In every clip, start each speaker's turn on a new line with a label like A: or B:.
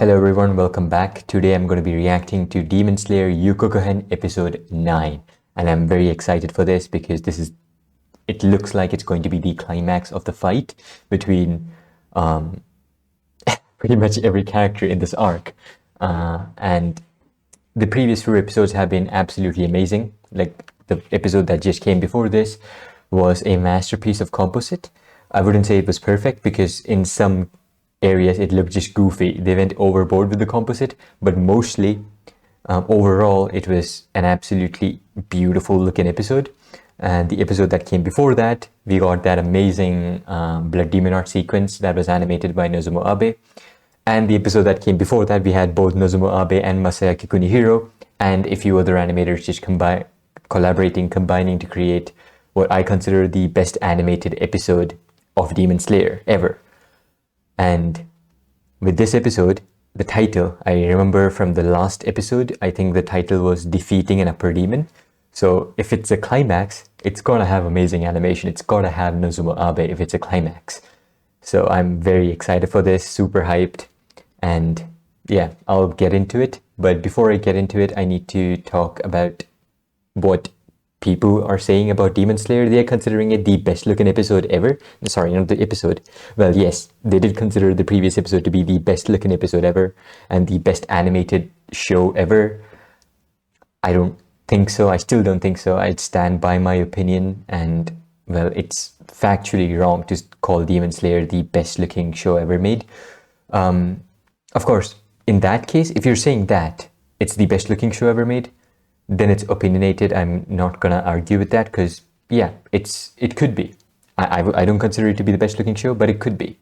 A: Hello everyone, welcome back. Today I'm going to be reacting to Demon Slayer Yukokohen episode 9. And I'm very excited for this because it looks like it's going to be the climax of the fight between pretty much every character in this arc. And the previous 4 episodes have been absolutely amazing. Like the episode that just came before this was a masterpiece of composite. I wouldn't say it was perfect because in some areas it looked just goofy. They went overboard with the composite, but mostly overall it was an absolutely beautiful looking episode. And the episode that came before that, we got that amazing blood demon art sequence that was animated by Nozomu Abe. And the episode that came before that, we had both Nozomu Abe and Masayaki Kunihiro and a few other animators just combining to create what I consider the best animated episode of Demon Slayer ever. And with this episode, the title, I remember from the last episode, I think the title was Defeating an Upper Demon. So if it's a climax, it's gonna have amazing animation. It's gotta have Nozomu Abe if it's a climax. So I'm very excited for this, super hyped. And yeah, I'll get into it. But before I get into it, I need to talk about what people are saying about Demon Slayer. They are considering it the best looking episode ever. Sorry, not the episode. Well, yes, they did consider the previous episode to be the best looking episode ever and the best animated show ever. I don't think so. I still don't think so. I'd stand by my opinion, and well, it's factually wrong to call Demon Slayer the best looking show ever made. Of course, in that case, if you're saying that it's the best looking show ever made, then it's opinionated. I'm not gonna argue with that because yeah, it could be. I don't consider it to be the best looking show, but it could be.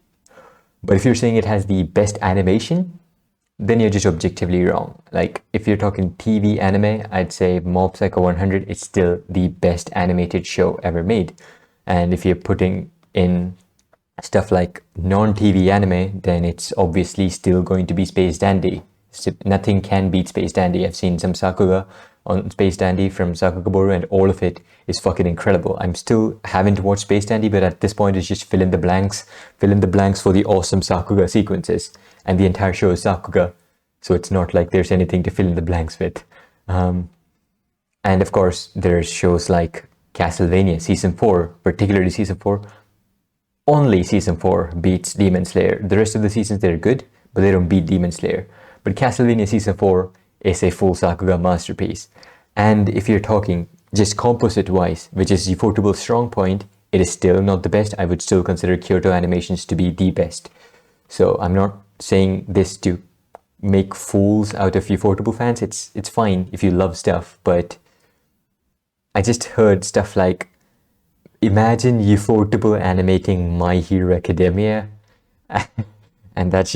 A: But if you're saying it has the best animation, then you're just objectively wrong. Like if you're talking TV anime, I'd say Mob Psycho 100 is still the best animated show ever made. And if you're putting in stuff like non-TV anime, then it's obviously still going to be Space Dandy. Nothing can beat Space Dandy. I've seen some Sakuga on Space Dandy from Sakugaboru, and all of it is fucking incredible. I'm still having to watch Space Dandy, but at this point it's just fill in the blanks for the awesome Sakuga sequences, and the entire show is Sakuga, so it's not like there's anything to fill in the blanks with. And of course there's shows like Castlevania Season 4, particularly Season 4. Only Season 4 beats Demon Slayer. The rest of the seasons, they're good, but they don't beat Demon Slayer. But Castlevania Season 4 is a full Sakuga masterpiece. And if you're talking just composite-wise, which is Ufotable's strong point, it is still not the best. I would still consider Kyoto Animations to be the best. So I'm not saying this to make fools out of Ufotable fans. It's fine if you love stuff, but I just heard stuff like, imagine Ufotable animating My Hero Academia. And that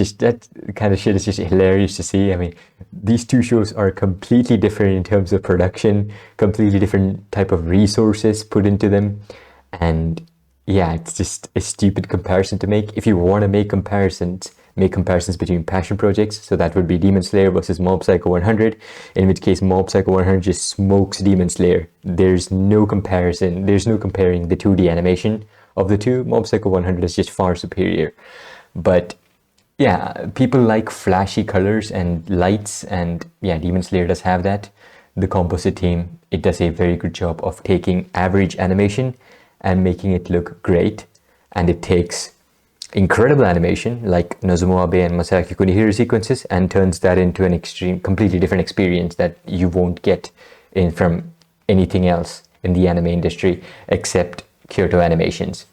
A: kind of shit is just hilarious to see. I mean, these two shows are completely different in terms of production, completely different type of resources put into them. And yeah, it's just a stupid comparison to make. If you want to make comparisons between passion projects. So that would be Demon Slayer versus Mob Psycho 100, in which case Mob Psycho 100 just smokes Demon Slayer. There's no comparison. There's no comparing the 2D animation of the two. Mob Psycho 100 is just far superior. But yeah, people like flashy colors and lights, and yeah, Demon Slayer does have that. The composite team, it does a very good job of taking average animation and making it look great. And it takes incredible animation like Nozomu Abe and Masayaki Kunihiro sequences and turns that into an completely different experience that you won't get from anything else in the anime industry except Kyoto Animations.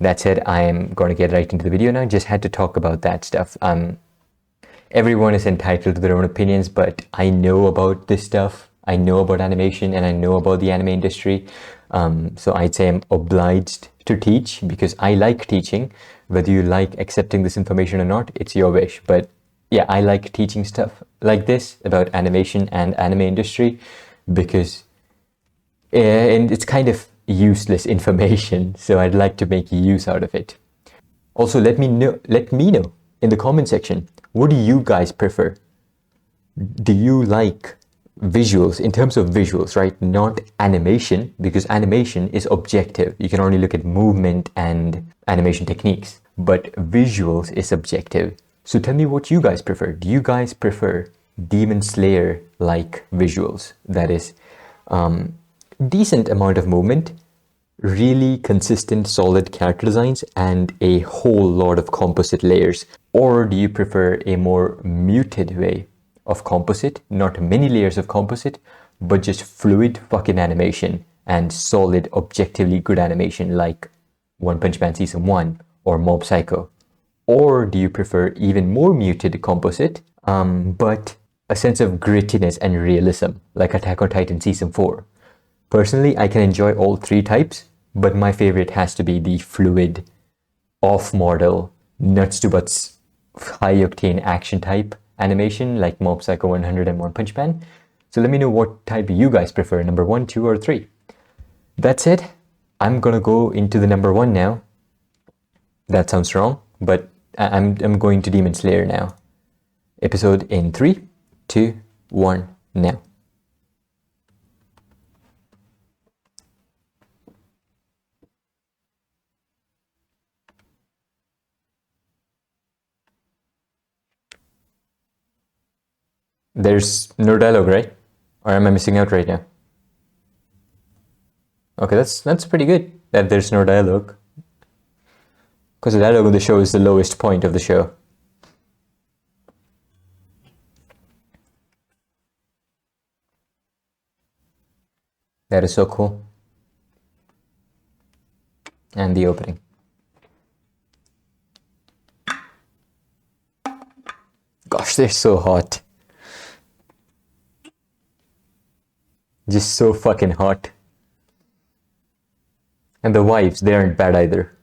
A: That said, I am going to get right into the video now. Just had to talk about that stuff. Everyone is entitled to their own opinions, but I know about this stuff. I know about animation and I know about the anime industry. So I'd say I'm obliged to teach because I like teaching. Whether you like accepting this information or not, it's your wish. But yeah, I like teaching stuff like this about animation and anime industry because and it's kind of useless information, so I'd like to make use out of it. Also, let me know in the comment section, what do you guys prefer? Do you like visuals, in terms of visuals, right? Not animation, because animation is objective. You can only look at movement and animation techniques, but visuals is subjective. So tell me what you guys prefer. Do you guys prefer Demon Slayer like visuals? That is, decent amount of movement, really consistent, solid character designs, and a whole lot of composite layers? Or do you prefer a more muted way of composite, not many layers of composite, but just fluid fucking animation and solid, objectively good animation like One Punch Man Season 1 or Mob Psycho? Or do you prefer even more muted composite, but a sense of grittiness and realism, like Attack on Titan Season 4? Personally, I can enjoy all three types, but my favorite has to be the fluid, off-model, nuts to butts, high-octane action type animation like Mob Psycho 100 and One Punch Man. So let me know what type you guys prefer, number 1, 2, or 3. That's it. I'm gonna go into the number 1 now. That sounds wrong, but I'm going to Demon Slayer now. Episode in 3, 2, 1, now. There's no dialogue, right? Or am I missing out right now? Okay, that's pretty good that there's no dialogue. Because the dialogue of the show is the lowest point of the show. That is so cool. And the opening. Gosh, they're so hot. Just so fucking hot. And the wives, they aren't bad either.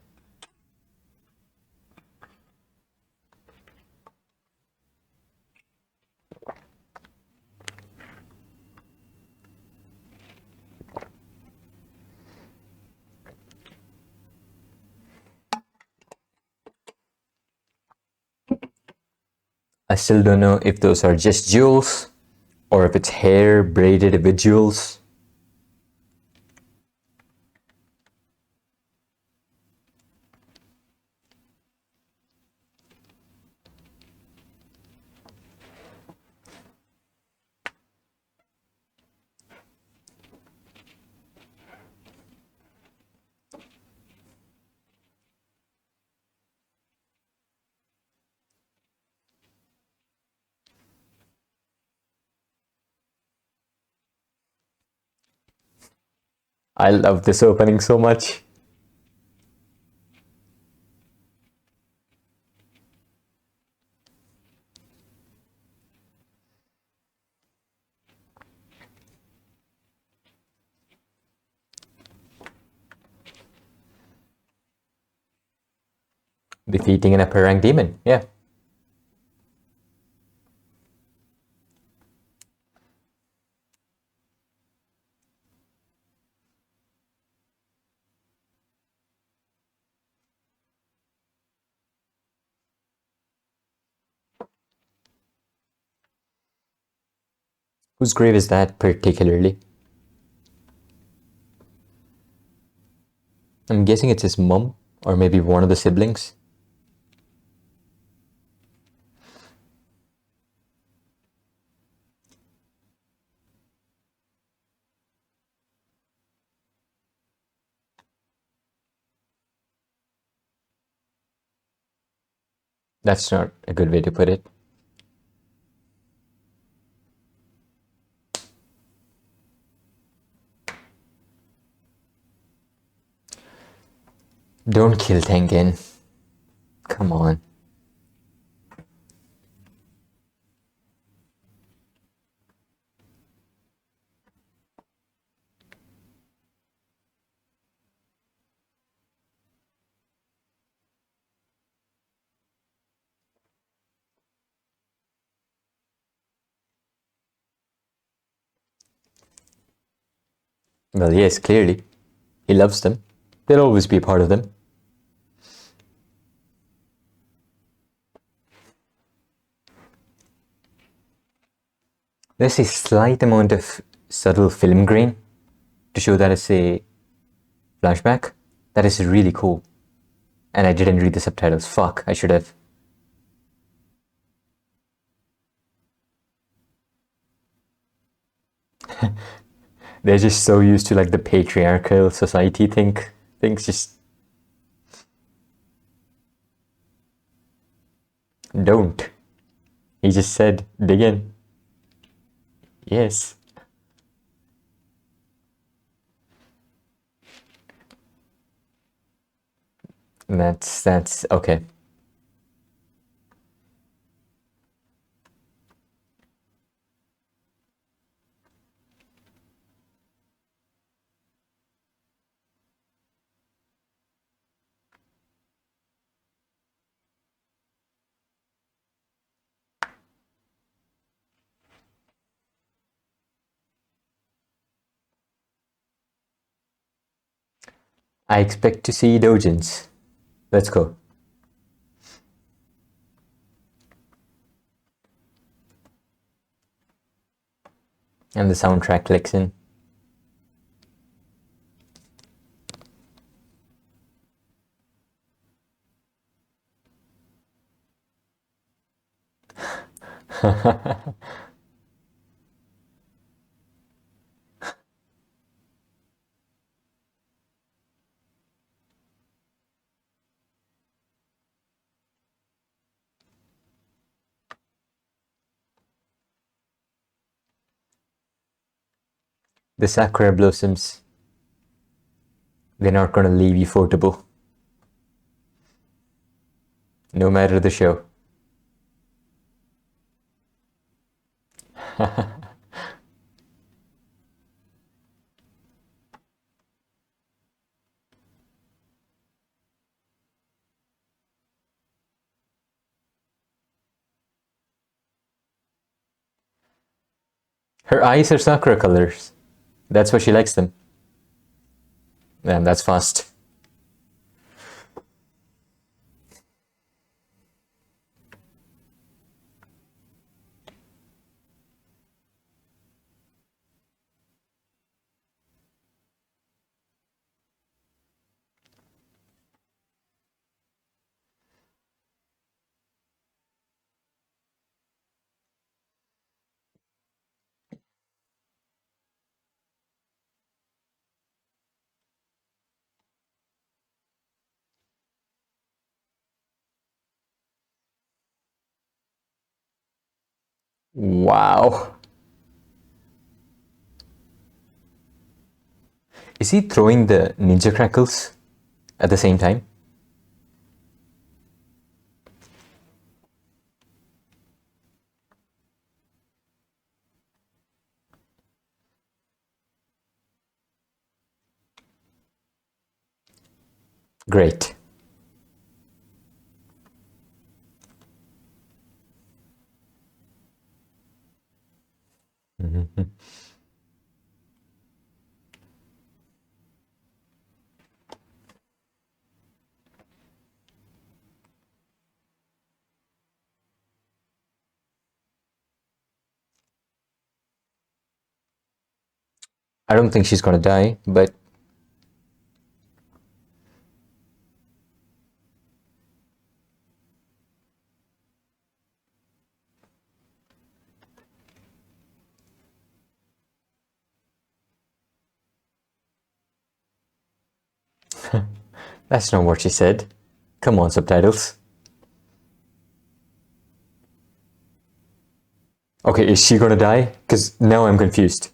A: I still don't know if those are just jewels or if it's hair braided with jewels. I love this opening so much. Defeating an upper rank demon, yeah. Whose grave is that particularly? I'm guessing it's his mum, or maybe one of the siblings. That's not a good way to put it. Don't kill Tengen. Come on. Well, yes, clearly. He loves them. They'll always be a part of them. There's a slight amount of subtle film grain to show that it's a flashback. That is really cool. And I didn't read the subtitles. Fuck, I should have. They're just so used to like the patriarchal society things just don't. He just said, dig in. Yes. That's okay. I expect to see dojins. Let's go. And the soundtrack clicks in. The sakura blossoms, they're not gonna leave you floatable. No matter the show. Her eyes are sakura colors. That's why she likes them. And that's fast. Wow. Is he throwing the ninja crackles at the same time? Great. I don't think she's gonna die, but that's not what she said. Come on, subtitles. Okay, is she gonna die? Because now I'm confused.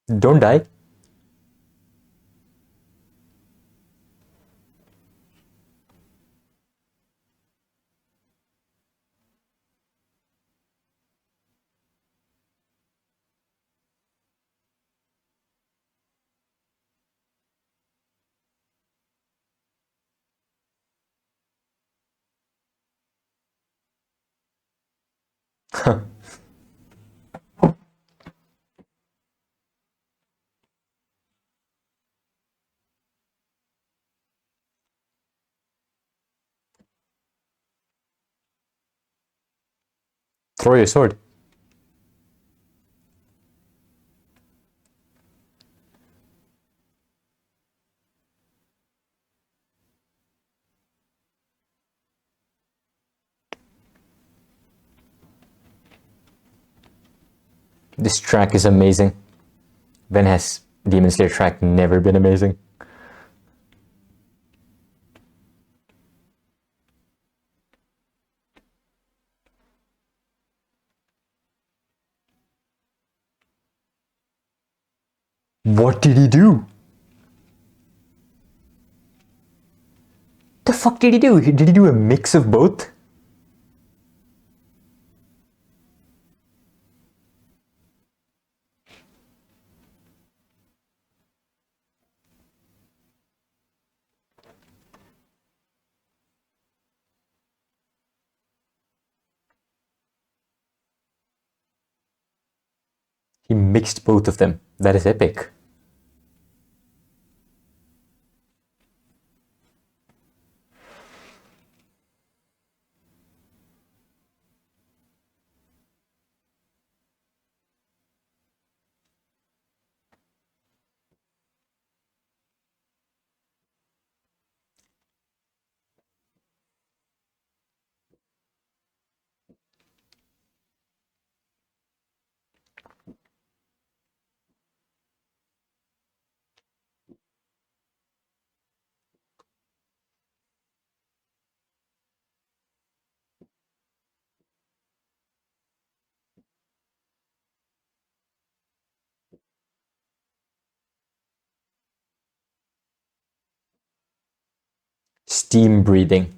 A: Don't die. Throw your sword. This track is amazing. When has Demon Slayer track never been amazing? What did he do? The fuck did he do? Did he do a mix of both? He mixed both of them. That is epic. Steam breathing.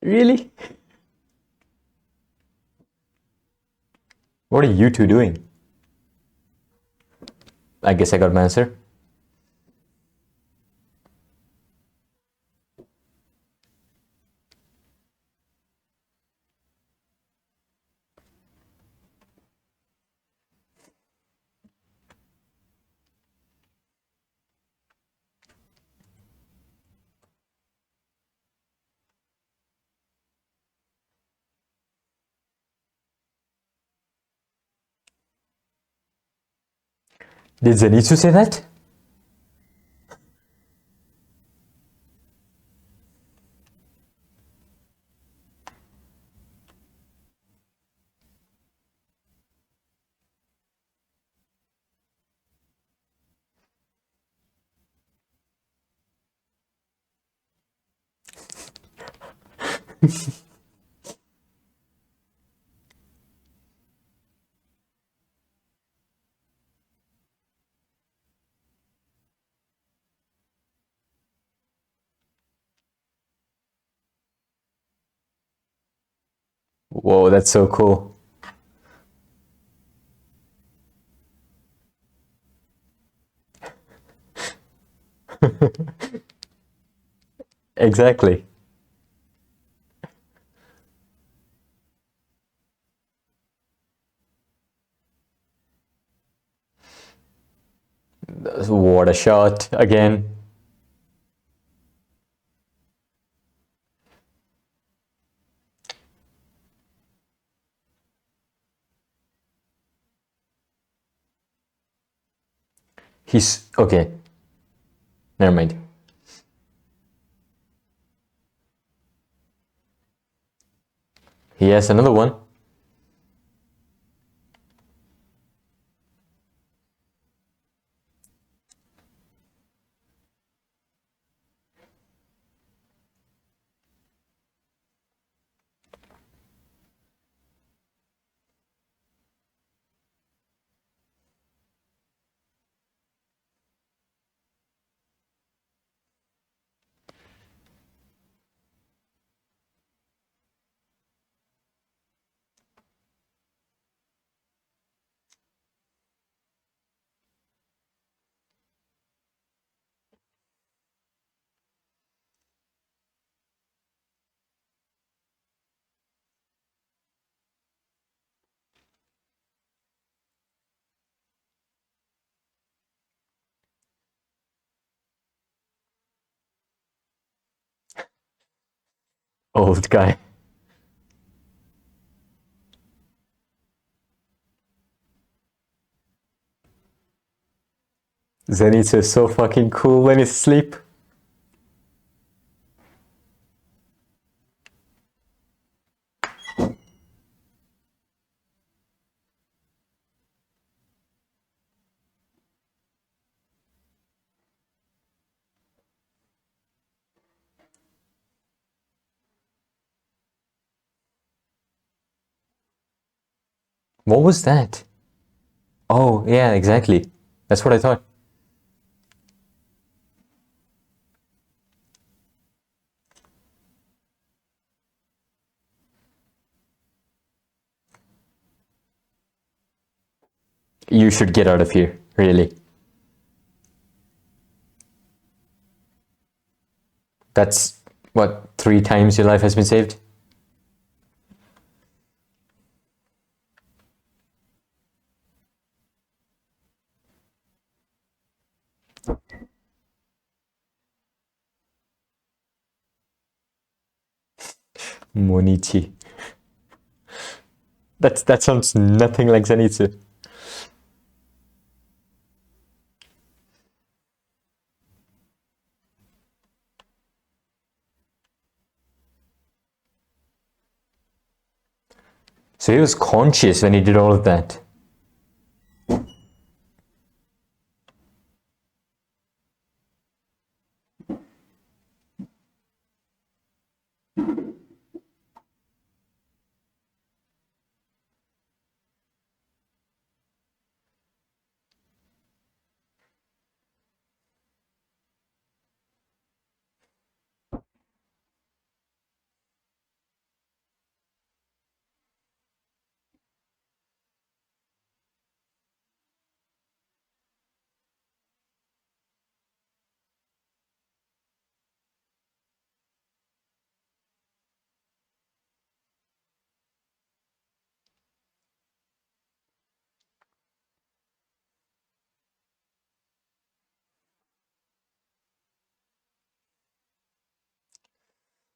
A: Really? What are you two doing? I guess I got my answer. Did Zenitsu say that? Whoa, that's so cool. Exactly. What a shot again. He's okay. Never mind. He has another one. Old guy. Zenitsu is so fucking cool when he's asleep. What was that? Oh, yeah, exactly. That's what I thought. You should get out of here, really. That's, what, 3 times your life has been saved? Monichi. That sounds nothing like Zenitsu. So he was conscious when he did all of that.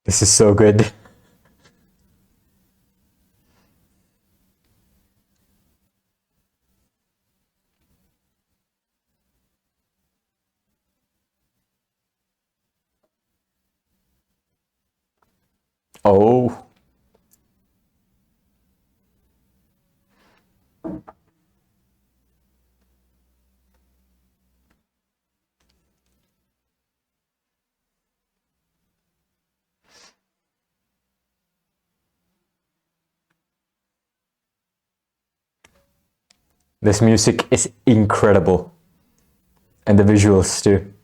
A: This is so good. Oh. This music is incredible. And the visuals too.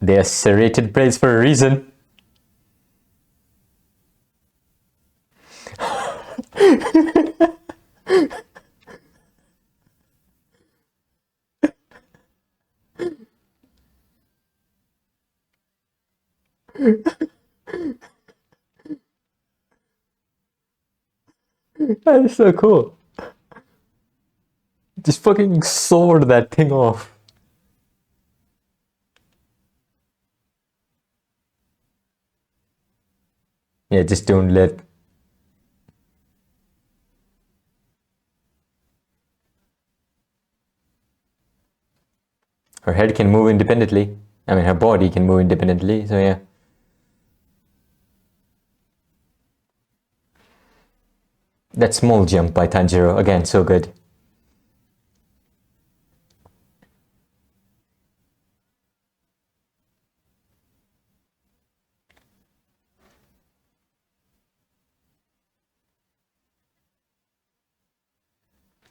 A: They are serrated blades for a reason. That is so cool. Just fucking sword that thing off. Yeah, just don't let... Her head can move independently. I mean, her body can move independently, so yeah. That small jump by Tanjiro, again, so good.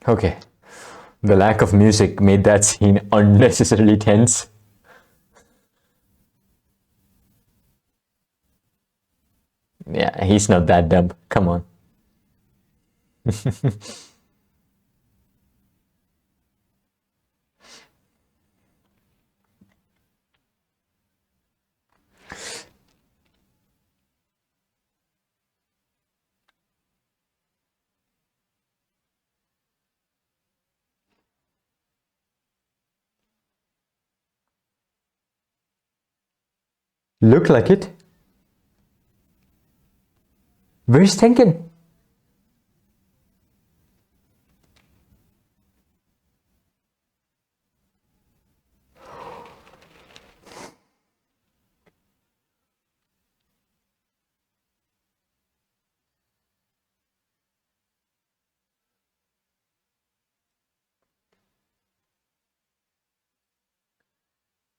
A: Okay. The lack of music made that scene unnecessarily tense. Yeah, he's not that dumb. Come on. Look like it. Where's Tenken?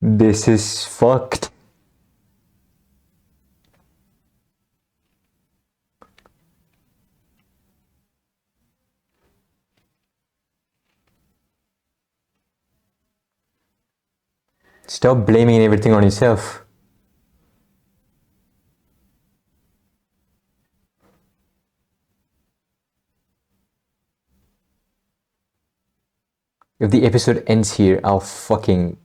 A: This is fucked. Stop blaming everything on yourself. If the episode ends here, I'll fucking...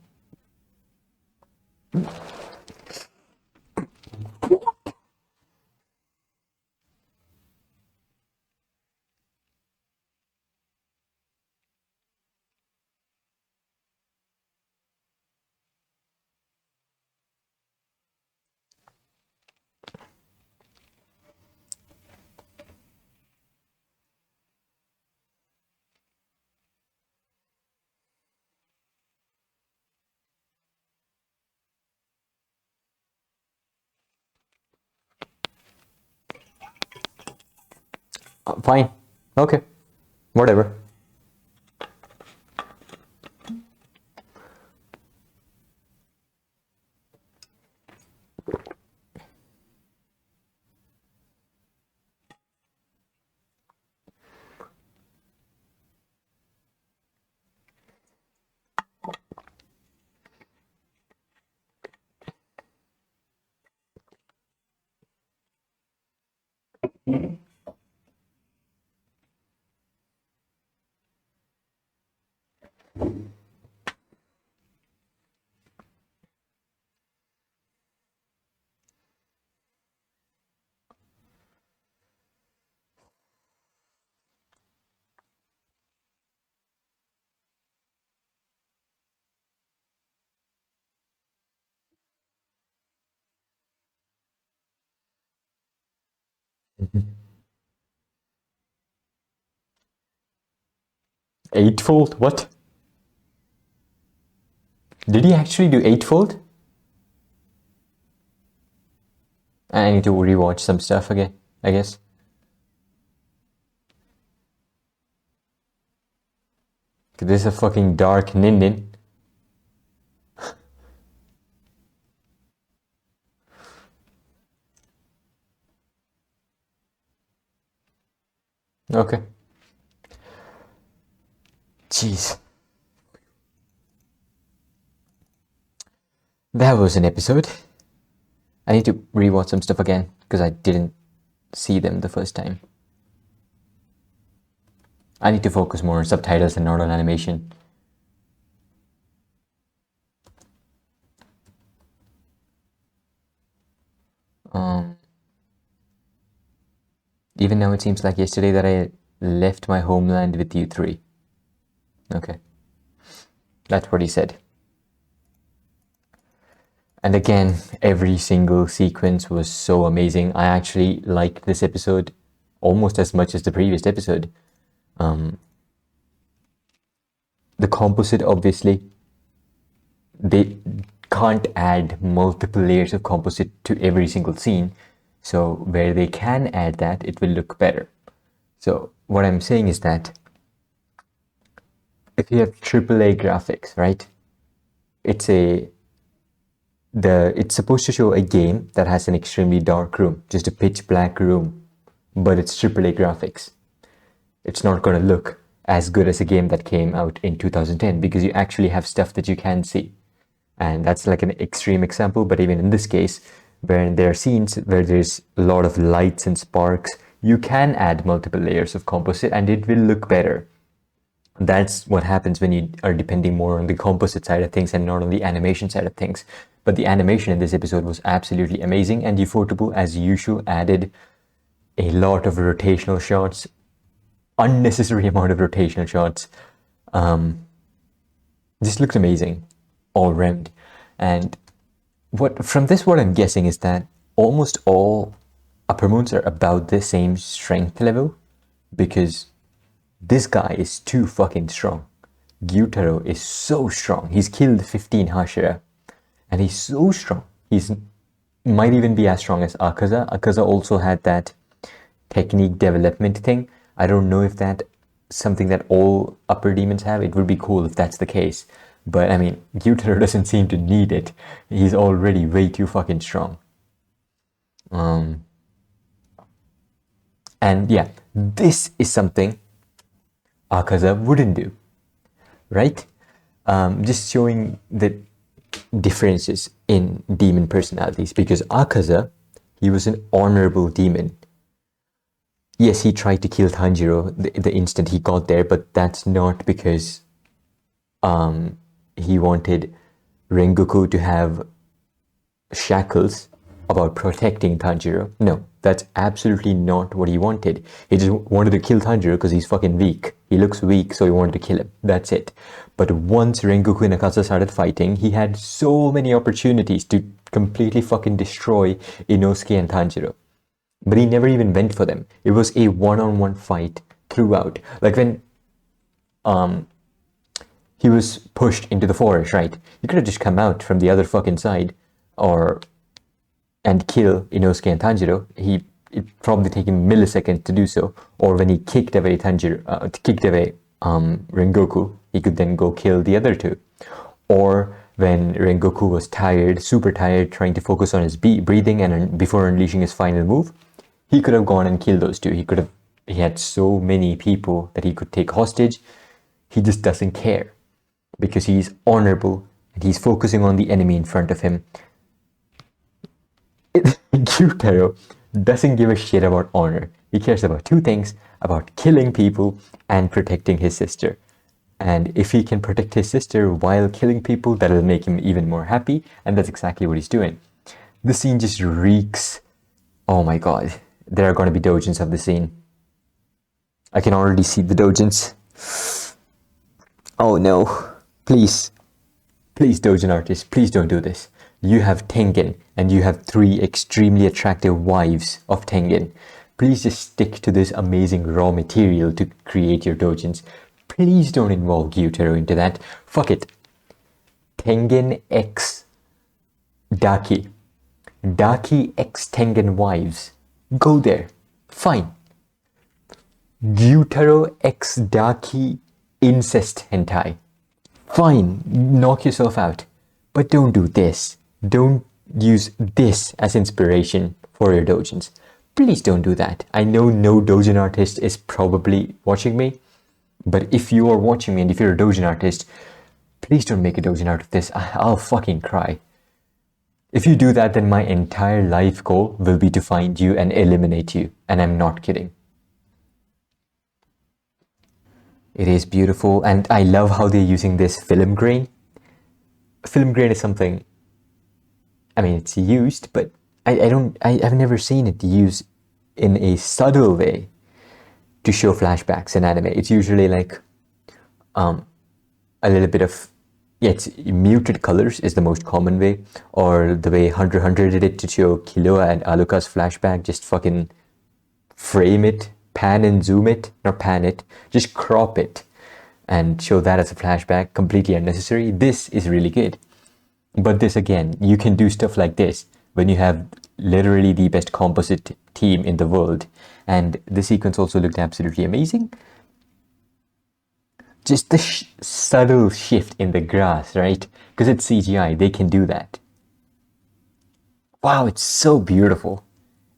A: Fine. Okay. Whatever. Eightfold? What? Did he actually do eightfold? I need to rewatch some stuff again, I guess. This is a fucking dark Ninden. Okay. Jeez. That was an episode. I need to rewatch some stuff again because I didn't see them the first time. I need to focus more on subtitles and not on animation. Even now it seems like yesterday that I left my homeland with you three. Okay. That's what he said. And again, every single sequence was so amazing. I actually liked this episode almost as much as the previous episode. The composite, obviously, they can't add multiple layers of composite to every single scene. So where they can add that, it will look better. So what I'm saying is that if you have AAA graphics, right? It's supposed to show a game that has an extremely dark room, just a pitch black room, but it's AAA graphics. It's not going to look as good as a game that came out in 2010 because you actually have stuff that you can see. And that's like an extreme example, but even in this case, where there are scenes where there's a lot of lights and sparks, you can add multiple layers of composite and it will look better. That's what happens when you are depending more on the composite side of things and not on the animation side of things. But the animation in this episode was absolutely amazing, and uPpEr, as usual, added a lot of rotational shots, unnecessary amount of rotational shots. Just looked amazing all round. And what I'm guessing is that almost all upper moons are about the same strength level, because this guy is too fucking strong. Gyutaro is so strong. He's killed 15 Hashira, and he's so strong. He's might even be as strong as Akaza. Akaza also had that technique development thing. I don't know if that's something that all upper demons have. It would be cool if that's the case. But I mean, Gyutaro doesn't seem to need it. He's already way too fucking strong. And yeah, this is something Akaza wouldn't do, right? Just showing the differences in demon personalities, because Akaza, he was an honorable demon. Yes, he tried to kill Tanjiro the instant he got there, but that's not because he wanted Rengoku to have shackles about protecting Tanjiro. No, that's absolutely not what he wanted. He just wanted to kill Tanjiro because he's fucking weak. He looks weak, so he wanted to kill him. That's it. But once Rengoku and Akaza started fighting, he had so many opportunities to completely fucking destroy Inosuke and Tanjiro. But he never even went for them. It was a one-on-one fight throughout. Like when he was pushed into the forest, right? He could have just come out from the other fucking side and kill Inosuke and Tanjiro. It probably take him milliseconds to do so. Or when he kicked away Rengoku, he could then go kill the other two. Or when Rengoku was tired, super tired, trying to focus on his breathing and before unleashing his final move, he could have gone and killed those two. He had so many people that he could take hostage. He just doesn't care because he's honorable and he's focusing on the enemy in front of him. Gyutaro doesn't give a shit about honor. He cares about two things, about killing people and protecting his sister. And if he can protect his sister while killing people, that'll make him even more happy, and that's exactly what he's doing. The scene just reeks. Oh my god. There are going to be doujins of the scene. I can already see the doujins. Oh no. Please. Please, doujin artists, please don't do this. You have Tengen, and you have 3 extremely attractive wives of Tengen. Please just stick to this amazing raw material to create your doujins. Please don't involve Gyutaro into that. Fuck it. Tengen X Daki. Daki X Tengen wives. Go there. Fine. Gyutaro X Daki incest hentai. Fine. Knock yourself out. But don't do this. Don't use this as inspiration for your doujins. Please don't do that. I know no doujin artist is probably watching me, but if you are watching me and if you're a doujin artist, please don't make a doujin out of this. I'll fucking cry. If you do that, then my entire life goal will be to find you and eliminate you. And I'm not kidding. It is beautiful, and I love how they're using this film grain. Film grain is something, I mean, it's used, but I've never seen it used in a subtle way to show flashbacks in anime. It's usually like a little bit of, it's muted colors is the most common way, or the way Hunter x Hunter did it to show Killua and Alucard's flashback, just fucking frame it, pan and zoom it, not pan it, just crop it and show that as a flashback, completely unnecessary. This is really good. But this again, you can do stuff like this when you have literally the best composite team in the world. And the sequence also looked absolutely amazing. Just the subtle shift in the grass, right? Because it's CGI, they can do that. Wow, it's so beautiful.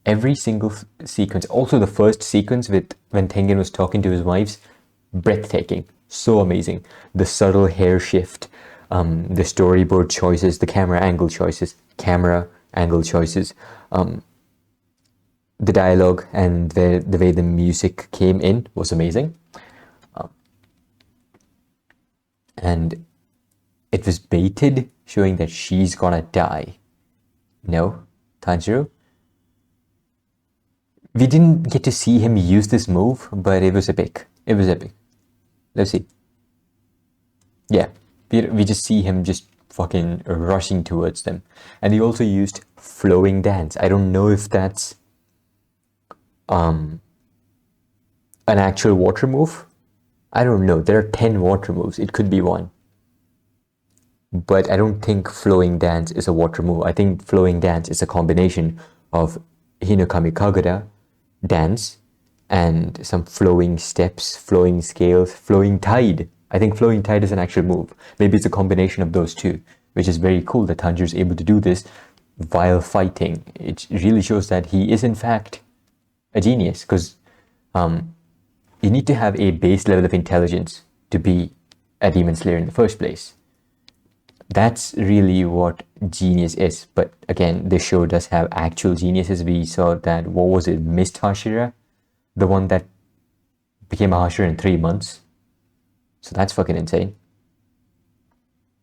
A: Every single sequence, also the first sequence with when Tengen was talking to his wives, breathtaking, so amazing. The subtle hair shift, the storyboard choices, the camera angle choices, the dialogue and the way the music came in was amazing. And it was baited, showing that she's gonna die. No, Tanjiro. We didn't get to see him use this move, but it was epic. It was epic. Let's see. Yeah, we just see him just fucking rushing towards them. And he also used flowing dance. I don't know if that's an actual water move. I don't know. There are 10 water moves. It could be one. But I don't think flowing dance is a water move. I think flowing dance is a combination of Hinokami Kagura dance and some flowing steps, flowing scales, flowing tide. I think flowing tide is an actual move. Maybe it's a combination of those two, which is very cool that Tanjiro is able to do this while fighting. It really shows that he is in fact a genius, because you need to have a base level of intelligence to be a demon slayer in the first place. That's really what genius is. But again, this show does have actual geniuses. We saw that, what was it, Mist Hashira? The one that became a Hashira in 3 months. So that's fucking insane.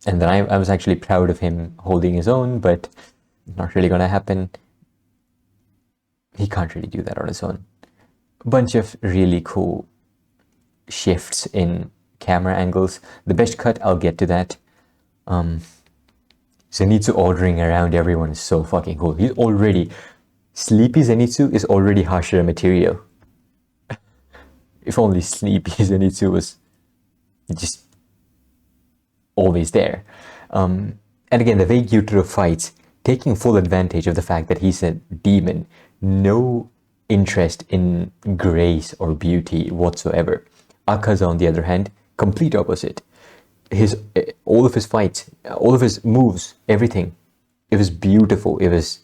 A: And then I was actually proud of him holding his own, but not really gonna happen. He can't really do that on his own. A bunch of really cool shifts in camera angles. The best cut, I'll get to that. Zenitsu ordering around everyone is so fucking cool. He's already... Sleepy Zenitsu is already Hashira material. If only Sleepy Zenitsu was just always there. And again, the way Gyutaro fights, taking full advantage of the fact that he's a demon, no interest in grace or beauty whatsoever. Akaza, on the other hand, complete opposite. All of his fights, all of his moves, everything, it was beautiful. It was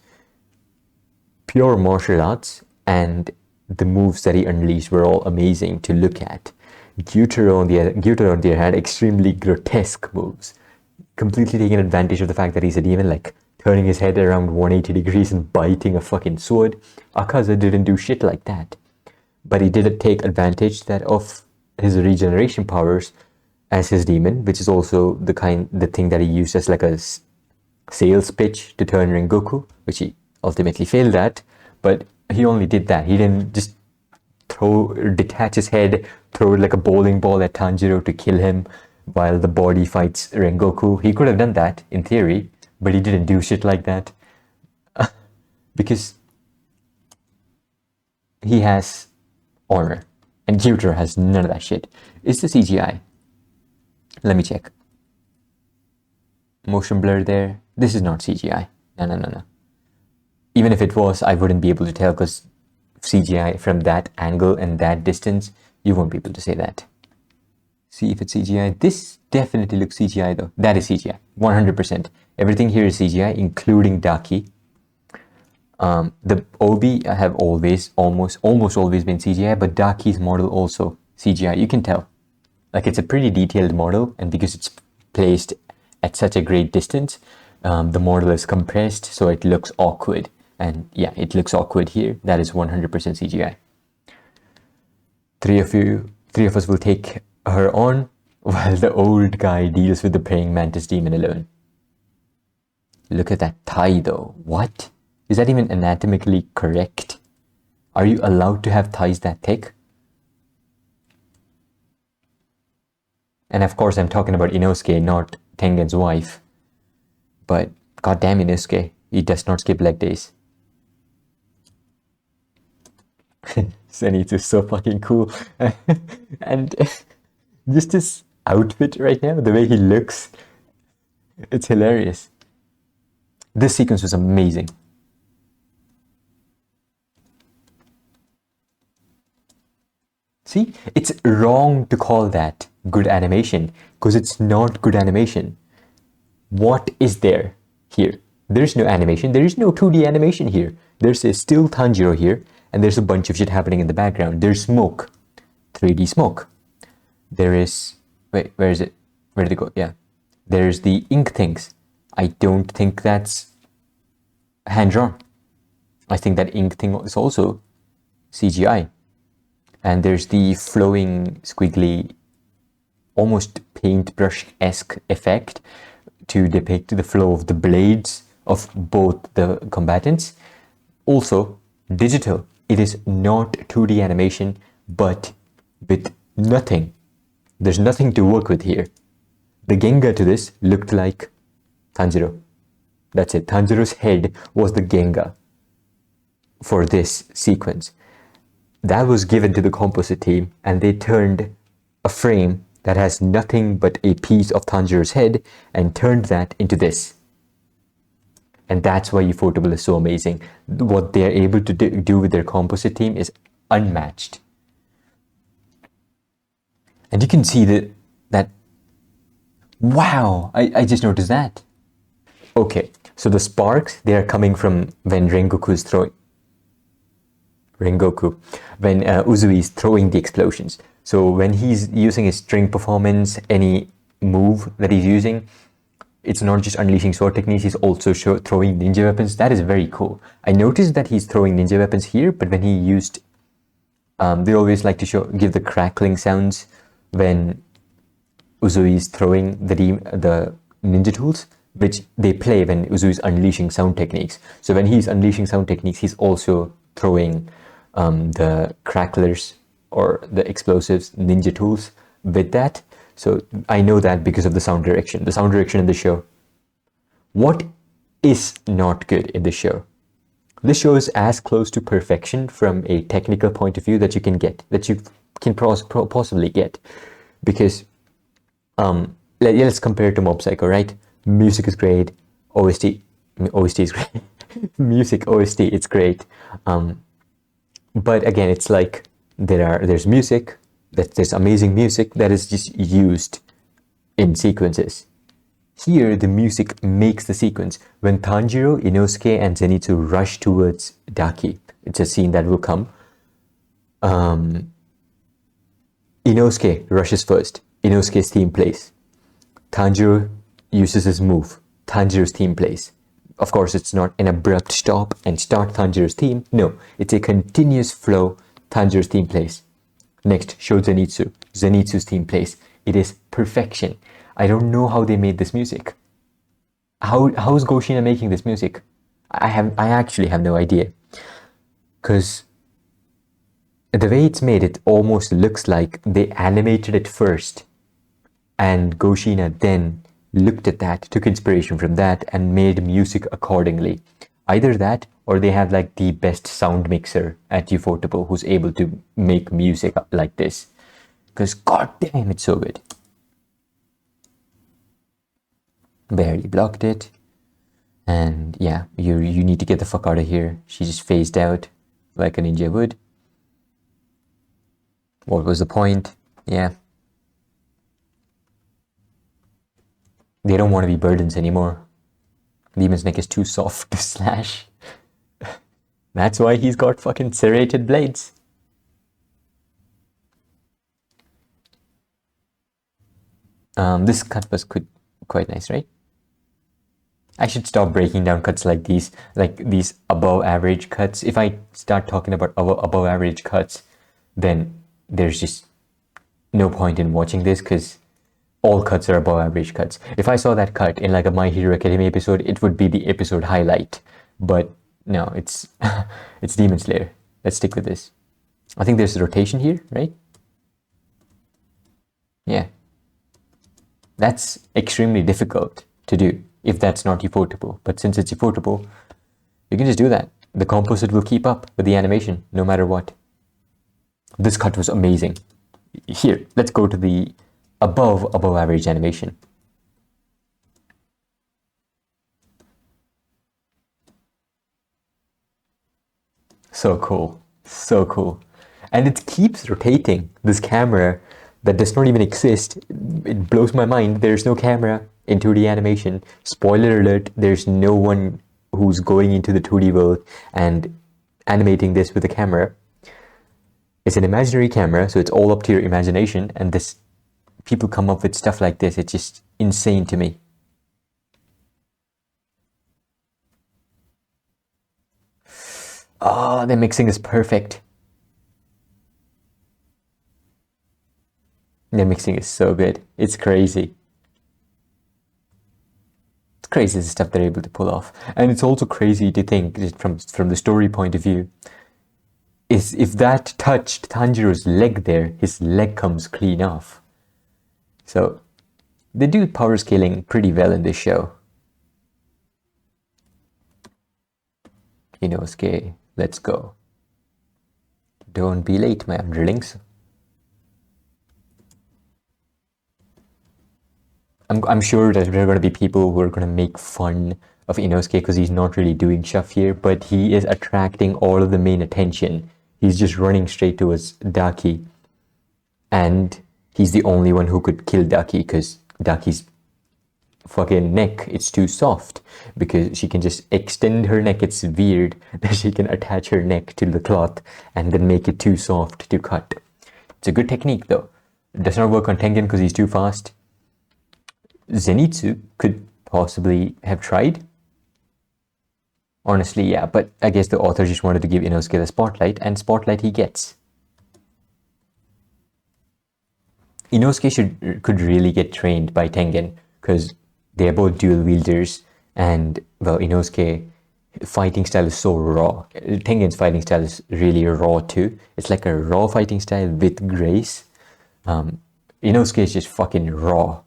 A: pure martial arts, and the moves that he unleashed were all amazing to look at. Gyutaro on the other hand, extremely grotesque moves, completely taking advantage of the fact that he's a demon, like turning his head around 180 degrees and biting a fucking sword. Akaza didn't do shit like that, but he did take advantage of his regeneration powers as his demon, which is also the thing that he used as like a sales pitch to turn Rengoku, which he ultimately failed at. But he only did that. He didn't just detach his head, throw it like a bowling ball at Tanjiro to kill him while the body fights Rengoku. He could have done that in theory, but he didn't do shit like that because he has honor, and Gyutaro has none of that shit. It's the CGI. Let me check. Motion blur there. This is not CGI. No. Even if it was, I wouldn't be able to tell, because CGI from that angle and that distance, you won't be able to say that. See if it's CGI. This definitely looks CGI though. That is CGI. 100%. Everything here is CGI, including Daki. The Obi have almost always been CGI, but Daki's model also CGI. You can tell. Like, it's a pretty detailed model, and because it's placed at such a great distance, the model is compressed, so it looks awkward. And yeah, it looks awkward here. That is 100% CGI. Three of us will take her on, while the old guy deals with the praying mantis demon alone. Look at that thigh though. What? Is that even anatomically correct? Are you allowed to have thighs that thick? And of course, I'm talking about Inosuke, not Tengen's wife. But goddamn Inosuke, he does not skip leg days. Zenitsu is so fucking cool. And just his outfit right now, the way he looks, it's hilarious. This sequence was amazing. See, it's wrong to call that good animation because it's not good animation. What is there here? There's no animation. There is no 2D animation here. There's a still Tanjiro here, and there's a bunch of shit happening in the background. There's smoke, 3D smoke. There is, wait, where is it? Where did it go? Yeah. There's the ink things. I don't think that's hand-drawn. I think that ink thing is also CGI. And there's the flowing, squiggly, almost paintbrush-esque effect to depict the flow of the blades of both the combatants. Also, digital. It is not 2D animation, but with nothing. There's nothing to work with here. The Genga to this looked like Tanjiro. That's it. Tanjiro's head was the Genga for this sequence. That was given to the composite team, and they turned a frame that has nothing but a piece of Tanjiro's head and turned that into this. And that's why uPpEr is so amazing. What they're able to do with their composite team is unmatched. And you can see that wow, I just noticed that. Okay, so the sparks, they are coming from when when Uzui is throwing the explosions. So when he's using his string performance, any move that he's using, it's not just unleashing sword techniques, he's also throwing ninja weapons. That is very cool. I noticed that he's throwing ninja weapons here, but when he used, they always like to give the crackling sounds when Uzui is throwing the ninja tools, which they play when Uzui is unleashing sound techniques. So when he's unleashing sound techniques, he's also throwing the cracklers or the explosives ninja tools with that. So I know that because of the sound direction in the show. What is not good in the show? This show is as close to perfection from a technical point of view that you can get, that you can possibly get, because let's compare it to Mob Psycho, right? Music is great, OST is great. Music, OST, it's great. But again, it's like there's music, there's amazing music that is just used in sequences. Here, the music makes the sequence. When Tanjiro, Inosuke, and Zenitsu rush towards Daki, it's a scene that will come. Inosuke rushes first. Inosuke's theme plays. Tanjiro uses his move. Tanjiro's theme plays. Of course, it's not an abrupt stop and start Tanjiro's theme. No, it's a continuous flow. Tanjiro's theme plays. Next, show Zenitsu. Zenitsu's theme plays. It is perfection. I don't know how they made this music. How is Goshina making this music? I actually have no idea. Because the way it's made, it almost looks like they animated it first, and Goshina then looked at that, took inspiration from that, and made music accordingly. Either that, or they have like the best sound mixer at uPpEr who's able to make music like this. Because goddamn, it's so good. Barely blocked it. And yeah, you need to get the fuck out of here. She just phased out like a ninja would. What was the point? Yeah. They don't want to be burdens anymore. Demon's neck is too soft to slash. That's why he's got fucking serrated blades. This cut was quite nice, right? I should stop breaking down cuts like these above average cuts. If I start talking about above average cuts, then there's just no point in watching this, because all cuts are above average cuts. If I saw that cut in like a My Hero Academia episode, it would be the episode highlight. But no, it's it's Demon Slayer. Let's stick with this. I think there's a rotation here, right? Yeah. That's extremely difficult to do if that's not uPpEr. But since it's uPpEr, you can just do that. The composite will keep up with the animation no matter what. This cut was amazing. Here, let's go to the above average animation. So cool. So cool. And it keeps rotating. This camera that does not even exist. It blows my mind. There's no camera in 2D animation. Spoiler alert, there's no one who's going into the 2D world and animating this with a camera. It's an imaginary camera, so it's all up to your imagination, and this people come up with stuff like this. It's just insane to me. Oh, the mixing is perfect. The mixing is so good. It's crazy. It's crazy the stuff they're able to pull off. And it's also crazy to think that from the story point of view, is if that touched Tanjiro's leg there, his leg comes clean off. So they do power scaling pretty well in this show. Inosuke, let's go. Don't be late, my underlings. I'm sure that there are going to be people who are going to make fun of Inosuke because he's not really doing stuff here, but he is attracting all of the main attention. He's just running straight towards Daki, and he's the only one who could kill Daki because Daki's fucking neck, it's too soft, because she can just extend her neck. It's weird that she can attach her neck to the cloth and then make it too soft to cut. It's a good technique though. It does not work on Tengen because he's too fast. Zenitsu could possibly have tried. Honestly, yeah, but I guess the author just wanted to give Inosuke the spotlight, and spotlight he gets. Inosuke could really get trained by Tengen because they are both dual wielders, and well, Inosuke fighting style is so raw. Tengen's fighting style is really raw too. It's like a raw fighting style with grace. Inosuke is just fucking raw.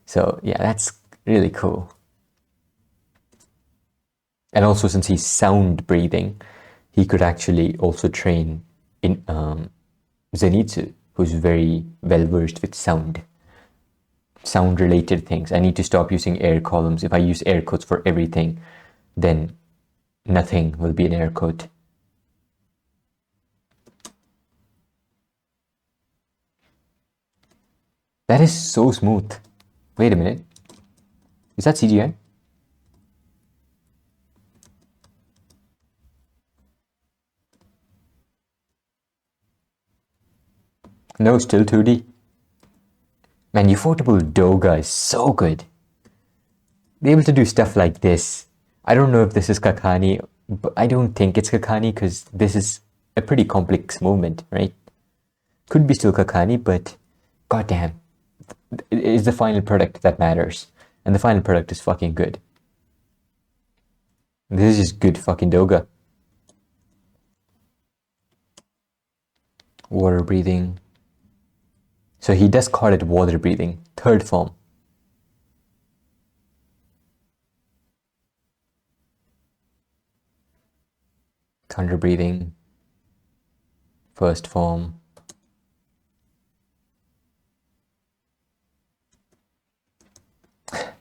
A: So yeah, that's really cool. And also, since he's sound breathing, he could actually also train in Zenitsu, who's very well versed with sound related things. I need to stop using air columns. If I use air quotes for everything, then nothing will be an air quote. That is so smooth. Wait a minute. Is that CGI? No, still 2D. Man, ufotable Doga is so good. Be able to do stuff like this. I don't know if this is Kakani, but I don't think it's Kakani because this is a pretty complex movement, right? Could be still Kakani, but goddamn, it is the final product that matters. And the final product is fucking good. This is just good fucking Doga. Water breathing. So he does call it water breathing, third form. Thunder breathing, first form.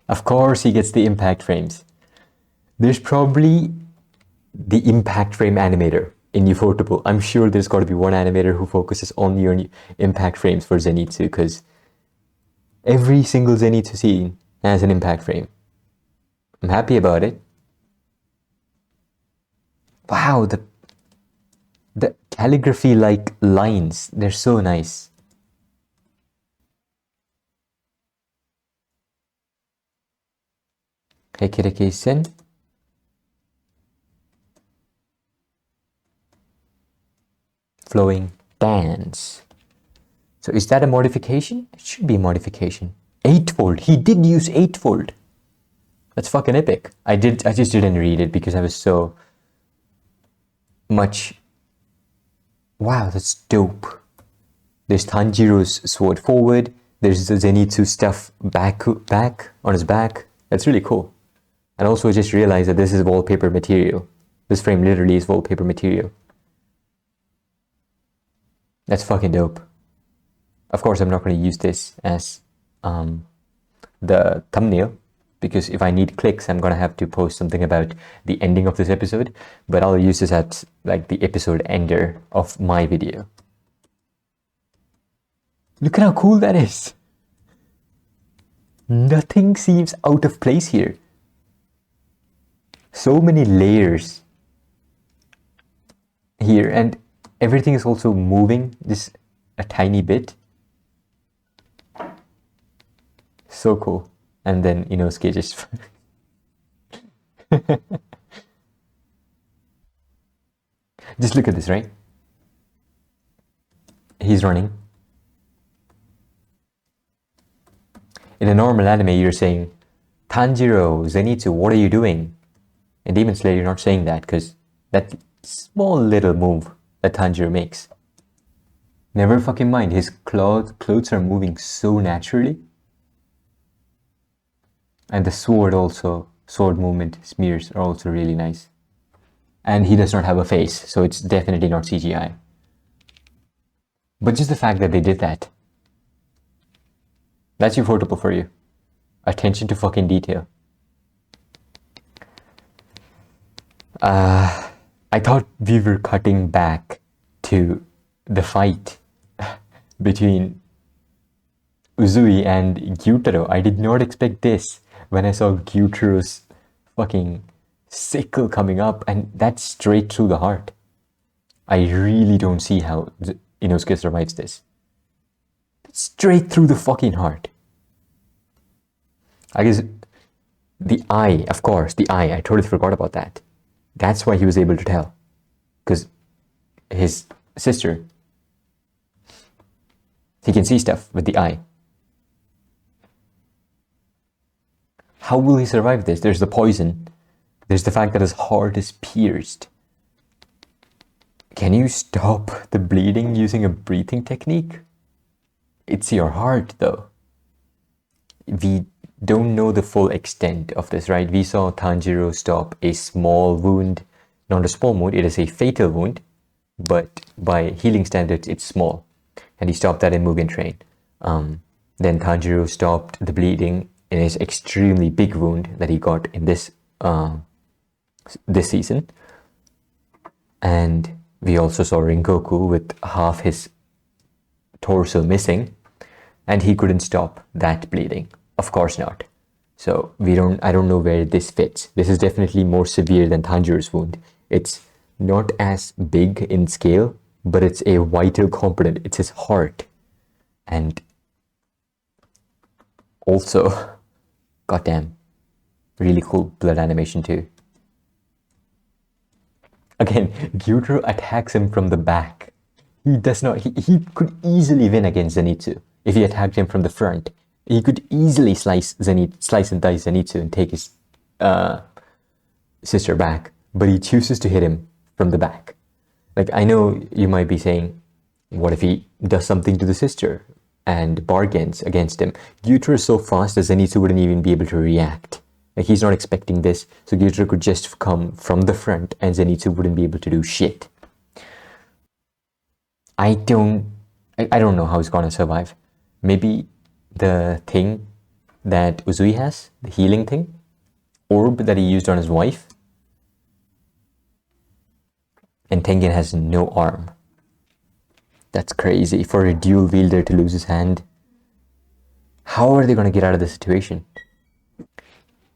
A: Of course he gets the impact frames. There's probably the impact frame animator in ufotable. I'm sure there's got to be one animator who focuses only on impact frames for Zenitsu, because every single Zenitsu scene has an impact frame. I'm happy about it. Wow, the calligraphy like lines, they're so nice. Heikireke-sen. Flowing dance. So is that a modification? It should be a modification. Eightfold. He did use eightfold. That's fucking epic. I just didn't read it because I was so much. Wow, that's dope. There's Tanjiro's sword forward. There's the Zenitsu stuff back on his back. That's really cool. And also I just realized that this is wallpaper material. This frame literally is wallpaper material. That's fucking dope. Of course, I'm not going to use this as the thumbnail, because if I need clicks, I'm going to have to post something about the ending of this episode, but I'll use this as like the episode ender of my video. Look at how cool that is. Nothing seems out of place here. So many layers here, and everything is also moving just a tiny bit. So cool. And then Inosuke just just look at this, right? He's running. In a normal anime, you're saying, Tanjiro, Zenitsu, what are you doing? In Demon Slayer, you're not saying that because that small little move that Tanjiro makes. Never fucking mind, his clothes are moving so naturally. And the sword movement smears are also really nice. And he does not have a face, so it's definitely not CGI. But just the fact that they did that, that's ufotable for you. Attention to fucking detail. I thought we were cutting back to the fight between Uzui and Gyutaro. I did not expect this when I saw Gyutaro's fucking sickle coming up, and that's straight through the heart. I really don't see how Inosuke survives this. Straight through the fucking heart. I guess the eye, of course, the eye, I totally forgot about that. That's why he was able to tell. Because his sister, he can see stuff with the eye. How will he survive this? There's the poison. There's the fact that his heart is pierced. Can you stop the bleeding using a breathing technique? It's your heart, though. We don't know the full extent of this, right? We saw Tanjiro stop a small wound. Not a small wound, it is a fatal wound. But by healing standards, it's small. And he stopped that in Mugen Train. Then Tanjiro stopped the bleeding in his extremely big wound that he got in this season. And we also saw Rengoku with half his torso missing, and he couldn't stop that bleeding. Of course not. So I don't know where this fits. This is definitely more severe than Tanjiro's wound. It's not as big in scale, but it's a vital component. It's his heart. And also, goddamn, really cool blood animation too. Again, Gyutaro attacks him from the back. He does not. He could easily win against Zenitsu if he attacked him from the front. He could easily slice and dice Zenitsu and take his sister back, but he chooses to hit him from the back. Like, I know you might be saying, what if he does something to the sister and bargains against him? Gyutaro is so fast that Zenitsu wouldn't even be able to react. Like, he's not expecting this, so Gyutaro could just come from the front and Zenitsu wouldn't be able to do shit. I don't know how he's gonna survive. Maybe the thing that Uzui has, the healing thing, orb that he used on his wife, and Tengen has no arm. That's crazy for a dual wielder to lose his hand. How are they gonna get out of this situation?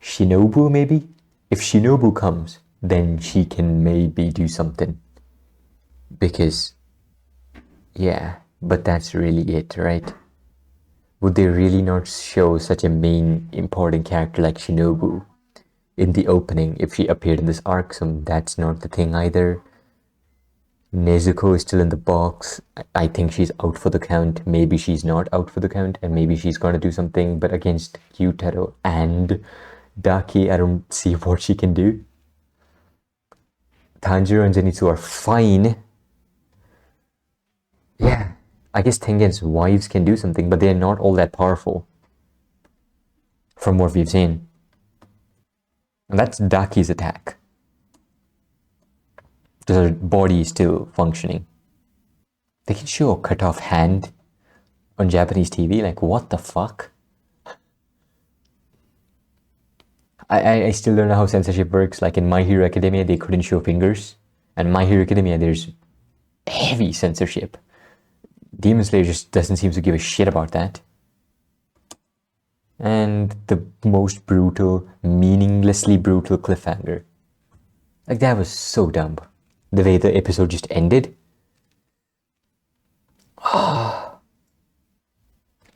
A: Shinobu, maybe? If Shinobu comes, then she can maybe do something. Because, yeah, but that's really it, right? Would they really not show such a main important character like Shinobu in the opening if she appeared in this arc? So that's not the thing either. Nezuko is still in the box. I think she's out for the count. Maybe she's not out for the count, and maybe she's gonna do something, but against Gyutaro and Daki, I don't see what she can do. Tanjiro and Zenitsu are fine. Yeah, I guess Tengen's wives can do something, but they're not all that powerful from what we've seen. And that's Daki's attack. Because her body is still functioning. They can show a cut off hand on Japanese TV, like what the fuck? I still don't know how censorship works. Like in My Hero Academia, they couldn't show fingers. And My Hero Academia, there's heavy censorship. Demon Slayer just doesn't seem to give a shit about that. And the most brutal, meaninglessly brutal cliffhanger. Like, that was so dumb. The way the episode just ended.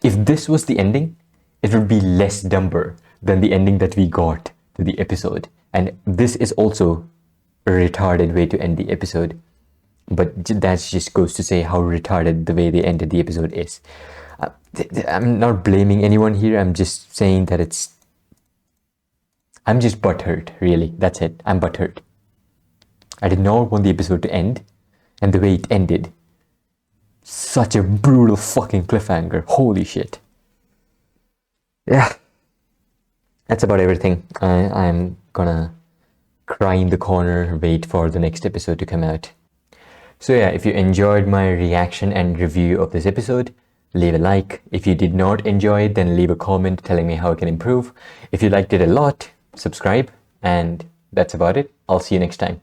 A: If this was the ending, it would be less dumber than the ending that we got to the episode. And this is also a retarded way to end the episode. But that just goes to say how retarded the way they ended the episode is. I'm not blaming anyone here. I'm just saying that I'm just butthurt, really. That's it. I'm butthurt. I did not want the episode to end. And the way it ended. Such a brutal fucking cliffhanger. Holy shit. Yeah. That's about everything. I'm gonna cry in the corner, wait for the next episode to come out. So yeah, if you enjoyed my reaction and review of this episode, leave a like. If you did not enjoy it, then leave a comment telling me how I can improve. If you liked it a lot, subscribe. And that's about it. I'll see you next time.